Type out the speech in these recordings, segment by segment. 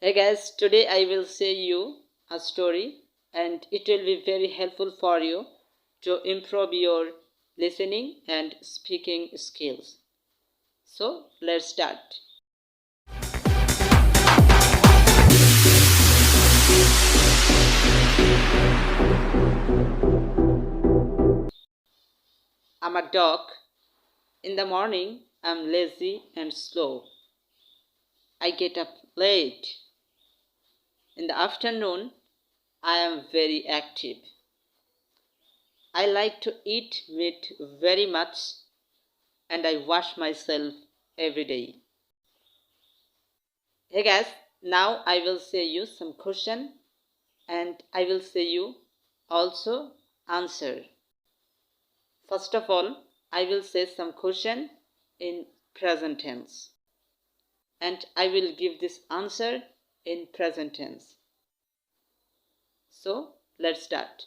Hey guys, today I will say you a story and it will be very helpful for you to improve your listening and speaking skills. So let's start. I'm a dog. In the morning, I'm lazy and slow. I get up late. In the afternoon, I am very active. I like to eat meat very much and I wash myself every day. Hey guys, now I will say you some question and I will say you also answer. First of all, I will say some question in present tense and I will give this answer in present tense. So let's start.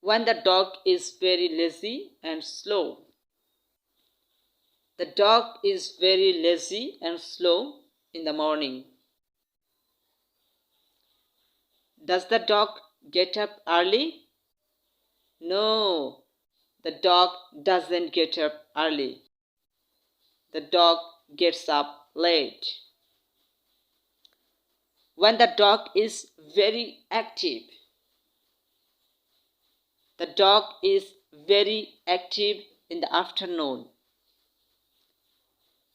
When the dog is very lazy and slow. The dog is very lazy and slow in the morning. Does the dog get up early? No, the dog doesn't get up early. The dog gets up late. When the dog is very active. The dog is very active in the afternoon.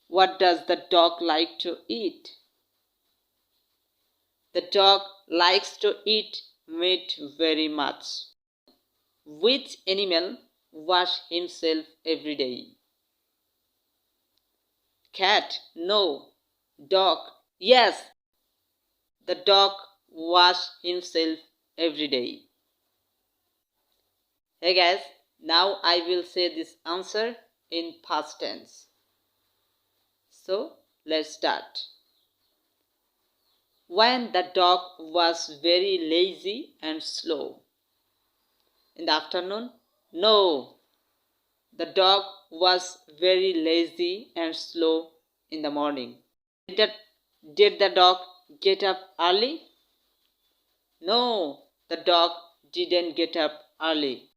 What does the dog like to eat? The dog likes to eat meat very much. Which animal wash himself every day? Cat? No. Dog? Yes. The dog wash himself every day. Hey guys, now I will say this answer in past tense. So let's start. When the dog was very lazy and slow. In the afternoon? No. The dog was very lazy and slow in the morning. Did the dog get up early? No, the dog didn't get up early.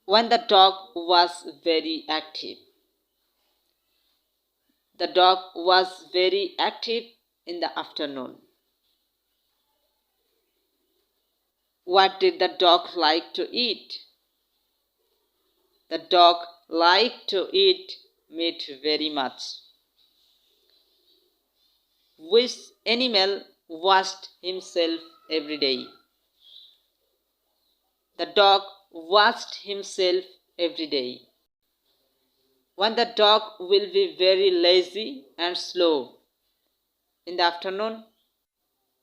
When the dog was very active. The dog was very active in the afternoon. What did the dog like to eat? The dog liked to eat meat very much. Which animal washed himself every day? The dog washed himself every day. When the dog will be very lazy and slow. In the afternoon?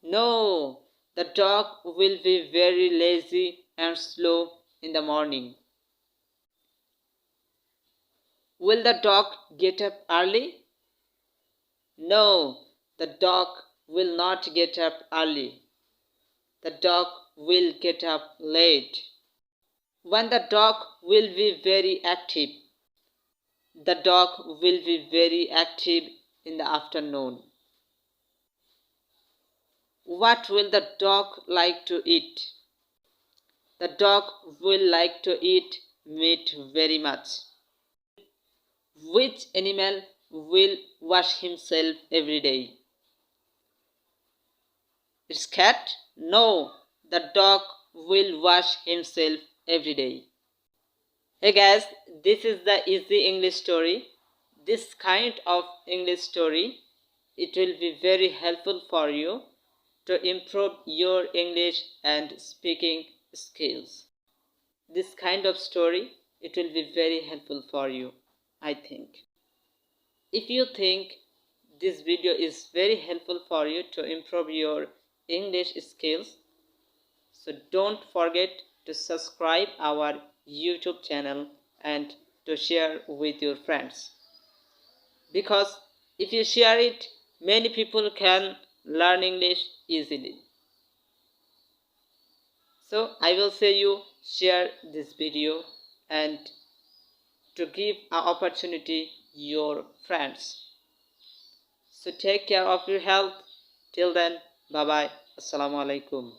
No, the dog will be very lazy and slow in the morning. Will the dog get up early? No, the dog will not get up early. The dog will get up late. When the dog will be very active. The dog will be very active in the afternoon. What will the dog like to eat? The dog will like to eat meat very much. Which animal will wash himself every day? It's cat? No, the dog will wash himself every day. Hey guys, this is the easy English story. This kind of English story, it will be very helpful for you to improve your English and speaking skills. This kind of story, it will be very helpful for you, I think. If you think this video is very helpful for you to improve your English skills, so don't forget to subscribe our YouTube channel and to share with your friends. Because if you share it, many people can learn English easily. So I will say you share this video and to give an opportunity your friends. So take care of your health Till then, bye bye. Assalamu alaikum.